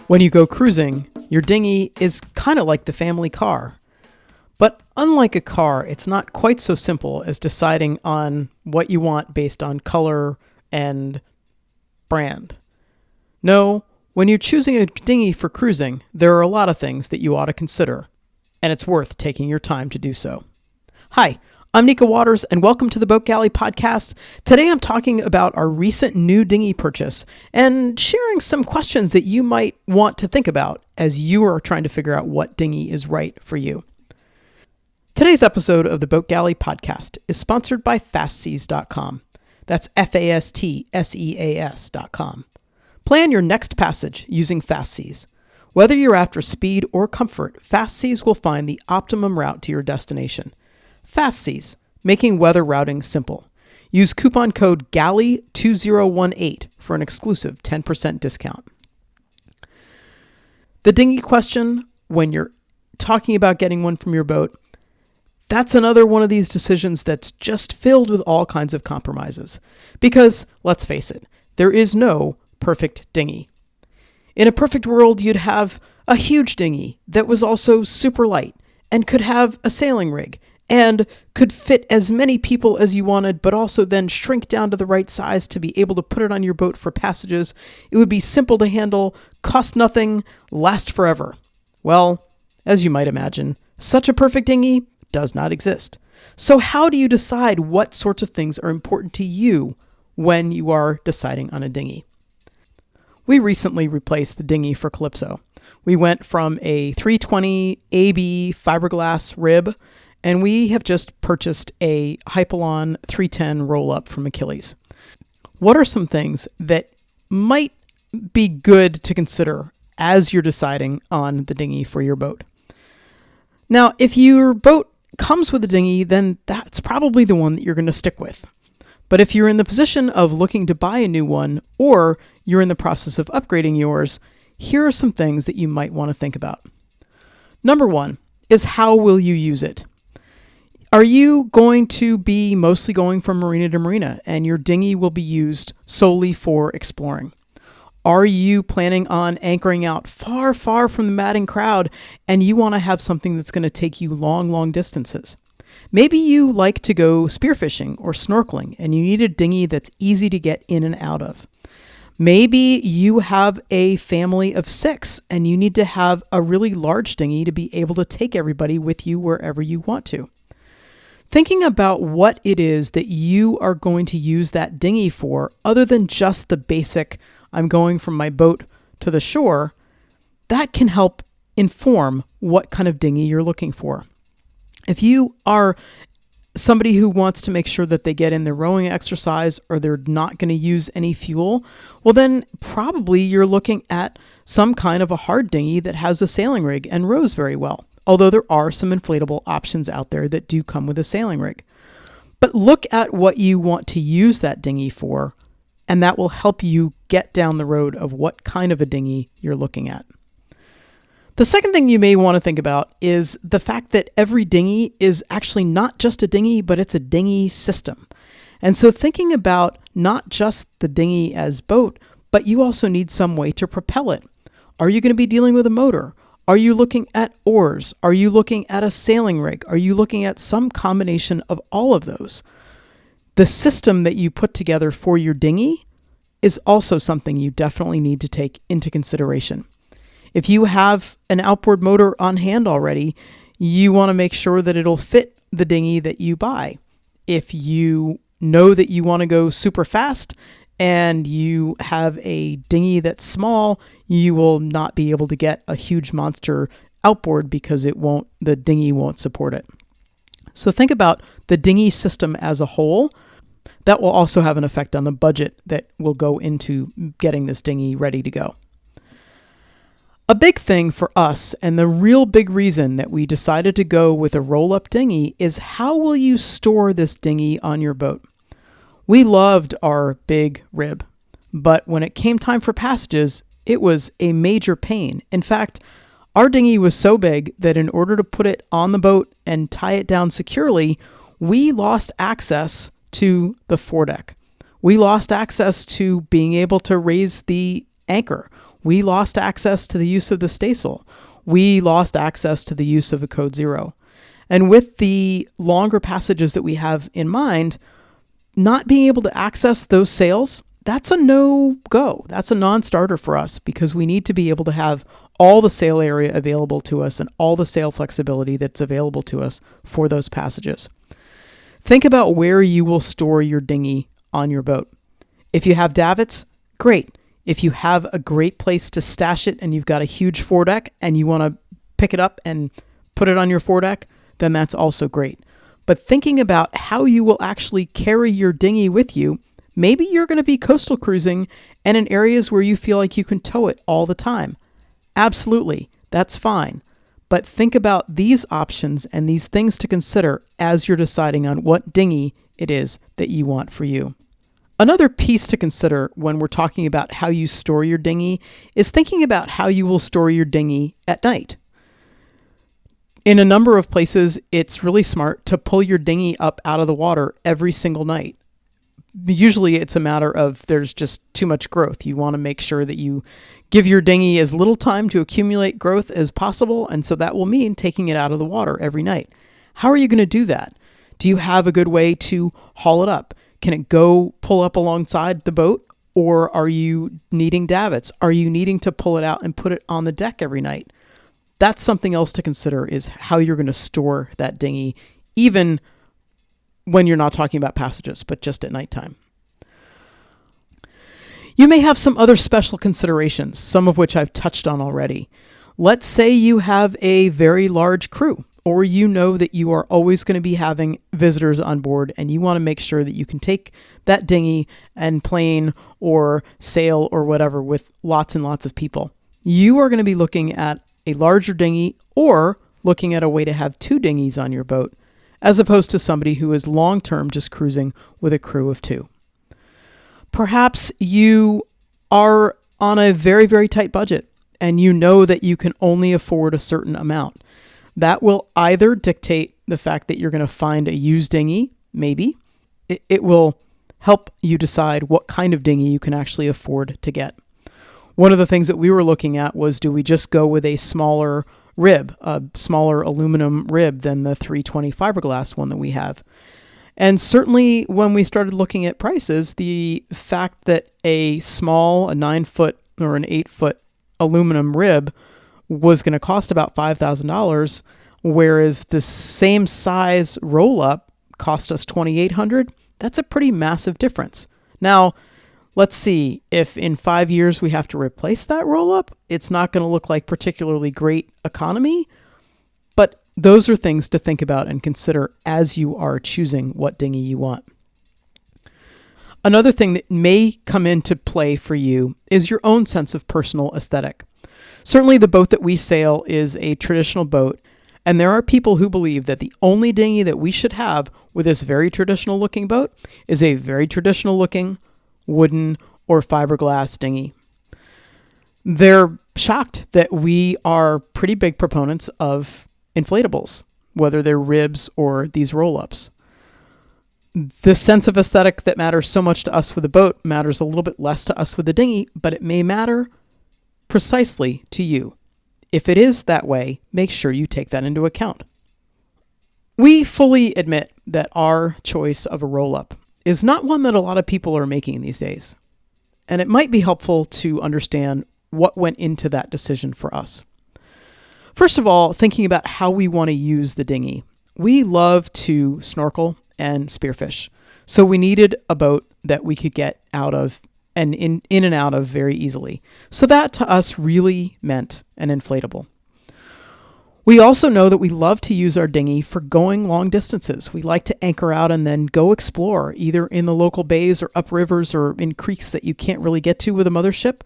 When you go cruising, your dinghy is kind of like the family car. But unlike a car, it's not quite so simple as deciding on what you want based on color and brand. No, when you're choosing a dinghy for cruising, there are a lot of things that you ought to consider, and it's worth taking your time to do so. Hi, I'm Nika Waters, and welcome to the Boat Galley Podcast. Today I'm talking about our recent new dinghy purchase and sharing some questions that you might want to think about as you are trying to figure out what dinghy is right for you. Today's episode of the Boat Galley Podcast is sponsored by fastseas.com. That's FASTSEAS.com. Plan your next passage using FastSeas. Whether you're after speed or comfort, FastSeas will find the optimum route to your destination. FastSeas, making weather routing simple. Use coupon code GALLEY2018 for an exclusive 10% discount. The dinghy question, when you're talking about getting one from your boat, that's another one of these decisions that's just filled with all kinds of compromises. Because, let's face it, there is no perfect dinghy. In a perfect world, you'd have a huge dinghy that was also super light and could have a sailing rig and could fit as many people as you wanted, but also then shrink down to the right size to be able to put it on your boat for passages. It would be simple to handle, cost nothing, last forever. Well, as you might imagine, such a perfect dinghy does not exist. So how do you decide what sorts of things are important to you when you are deciding on a dinghy? We recently replaced the dinghy for Calypso. We went from a 320 AB fiberglass rib, and we have just purchased a Hypalon 310 roll-up from Achilles. What are some things that might be good to consider as you're deciding on the dinghy for your boat? Now, if your boat comes with a dinghy, then that's probably the one that you're going to stick with. But if you're in the position of looking to buy a new one, or you're in the process of upgrading yours, here are some things that you might want to think about. Number one is, how will you use it? Are you going to be mostly going from marina to marina, and your dinghy will be used solely for exploring? Are you planning on anchoring out far, far from the madding crowd, and you want to have something that's going to take you long, long distances? Maybe you like to go spearfishing or snorkeling, and you need a dinghy that's easy to get in and out of. Maybe you have a family of 6, and you need to have a really large dinghy to be able to take everybody with you wherever you want to. Thinking about what it is that you are going to use that dinghy for, other than just the basic, I'm going from my boat to the shore, that can help inform what kind of dinghy you're looking for. If you are somebody who wants to make sure that they get in their rowing exercise, or they're not going to use any fuel, well then probably you're looking at some kind of a hard dinghy that has a sailing rig and rows very well. Although there are some inflatable options out there that do come with a sailing rig. But look at what you want to use that dinghy for, and that will help you get down the road of what kind of a dinghy you're looking at. The second thing you may want to think about is the fact that every dinghy is actually not just a dinghy, but it's a dinghy system. And so thinking about not just the dinghy as boat, but you also need some way to propel it. Are you going to be dealing with a motor? Are you looking at oars? Are you looking at a sailing rig? Are you looking at some combination of all of those? The system that you put together for your dinghy is also something you definitely need to take into consideration. If you have an outboard motor on hand already, you want to make sure that it'll fit the dinghy that you buy. If you know that you want to go super fast and you have a dinghy that's small, you will not be able to get a huge monster outboard because the dinghy won't support it. So think about the dinghy system as a whole. That will also have an effect on the budget that will go into getting this dinghy ready to go. A big thing for us, and the real big reason that we decided to go with a roll-up dinghy, is how will you store this dinghy on your boat? We loved our big rib, but when it came time for passages, it was a major pain. In fact, our dinghy was so big that in order to put it on the boat and tie it down securely, we lost access to the foredeck. We lost access to being able to raise the anchor. We lost access to the use of the staysail. We lost access to the use of a code zero. And with the longer passages that we have in mind, not being able to access those sails, that's a no-go. That's a non-starter for us because we need to be able to have all the sail area available to us and all the sail flexibility that's available to us for those passages. Think about where you will store your dinghy on your boat. If you have davits, great. If you have a great place to stash it and you've got a huge foredeck and you want to pick it up and put it on your foredeck, then that's also great. But thinking about how you will actually carry your dinghy with you, maybe you're going to be coastal cruising and in areas where you feel like you can tow it all the time. Absolutely, that's fine. But think about these options and these things to consider as you're deciding on what dinghy it is that you want for you. Another piece to consider when we're talking about how you store your dinghy is thinking about how you will store your dinghy at night. In a number of places, it's really smart to pull your dinghy up out of the water every single night. Usually it's a matter of there's just too much growth. You want to make sure that you give your dinghy as little time to accumulate growth as possible, and so that will mean taking it out of the water every night. How are you going to do that? Do you have a good way to haul it up? Can it go pull up alongside the boat, or are you needing davits? Are you needing to pull it out and put it on the deck every night? That's something else to consider, is how you're going to store that dinghy, even when you're not talking about passages, but just at nighttime. You may have some other special considerations, some of which I've touched on already. Let's say you have a very large crew, or you know that you are always going to be having visitors on board, and you want to make sure that you can take that dinghy and plane or sail or whatever with lots and lots of people. You are going to be looking at a larger dinghy or looking at a way to have two dinghies on your boat, as opposed to somebody who is long-term just cruising with a crew of two. Perhaps you are on a very, very tight budget and you know that you can only afford a certain amount. That will either dictate the fact that you're going to find a used dinghy, maybe. It will help you decide what kind of dinghy you can actually afford to get. One of the things that we were looking at was, do we just go with a smaller rib, a smaller aluminum rib than the 320 fiberglass one that we have? And certainly when we started looking at prices, the fact that a 9-foot or an 8-foot aluminum rib was going to cost about $5,000, whereas the same size roll-up cost us $2,800, that's a pretty massive difference. Now, let's see, if in 5 years we have to replace that roll-up, it's not going to look like particularly great economy, but those are things to think about and consider as you are choosing what dinghy you want. Another thing that may come into play for you is your own sense of personal aesthetic. Certainly the boat that we sail is a traditional boat, and there are people who believe that the only dinghy that we should have with this very traditional looking boat is a very traditional looking wooden or fiberglass dinghy. They're shocked that we are pretty big proponents of inflatables, whether they're ribs or these roll-ups. The sense of aesthetic that matters so much to us with a boat matters a little bit less to us with a dinghy, but it may matter precisely to you. If it is that way, make sure you take that into account. We fully admit that our choice of a roll-up is not one that a lot of people are making these days, and it might be helpful to understand what went into that decision for us. First of all, thinking about how we want to use the dinghy. We love to snorkel and spearfish, so we needed a boat that we could get out of and in and out of very easily. So that to us really meant an inflatable. We also know that we love to use our dinghy for going long distances. We like to anchor out and then go explore, either in the local bays or up rivers or in creeks that you can't really get to with a mothership.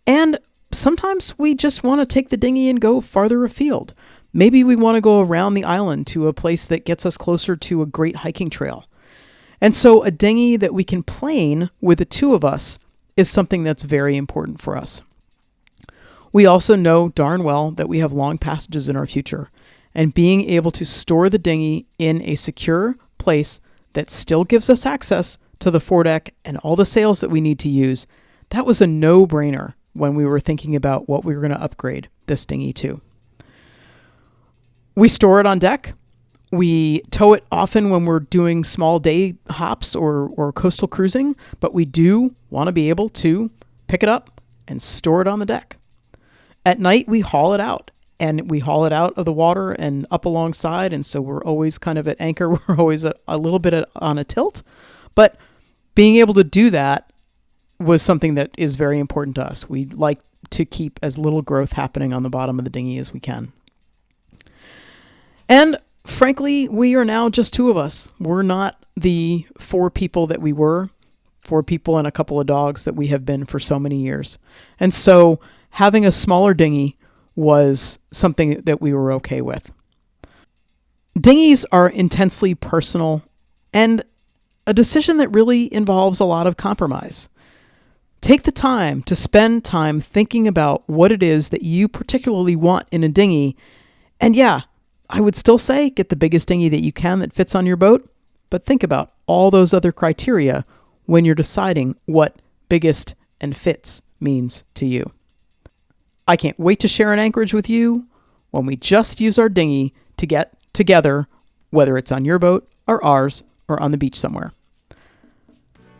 And sometimes we just want to take the dinghy and go farther afield. Maybe we want to go around the island to a place that gets us closer to a great hiking trail. And so a dinghy that we can plane with the two of us is something that's very important for us. We also know darn well that we have long passages in our future, and being able to store the dinghy in a secure place that still gives us access to the foredeck and all the sails that we need to use, that was a no-brainer when we were thinking about what we were going to upgrade this dinghy to. We store it on deck. We tow it often when we're doing small day hops or coastal cruising, but we do want to be able to pick it up and store it on the deck. At night, we haul it out, and we haul it out of the water and up alongside, and so we're always kind of at anchor. We're always a little bit on a tilt, but being able to do that was something that is very important to us. We like to keep as little growth happening on the bottom of the dinghy as we can. And frankly, we are now just two of us. We're not the 4 people that we were, 4 people and a couple of dogs that we have been for so many years. And so having a smaller dinghy was something that we were okay with. Dinghies are intensely personal and a decision that really involves a lot of compromise. Take the time to spend time thinking about what it is that you particularly want in a dinghy. And yeah, I would still say get the biggest dinghy that you can that fits on your boat, but think about all those other criteria when you're deciding what biggest and fits means to you. I can't wait to share an anchorage with you when we just use our dinghy to get together, whether it's on your boat or ours or on the beach somewhere.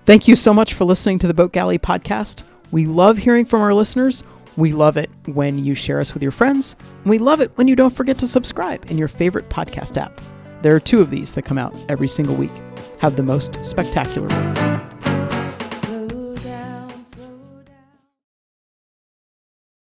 Thank you so much for listening to the Boat Galley podcast. We love hearing from our listeners. We love it when you share us with your friends. And we love it when you don't forget to subscribe in your favorite podcast app. There are 2 of these that come out every single week. Have the most spectacular one.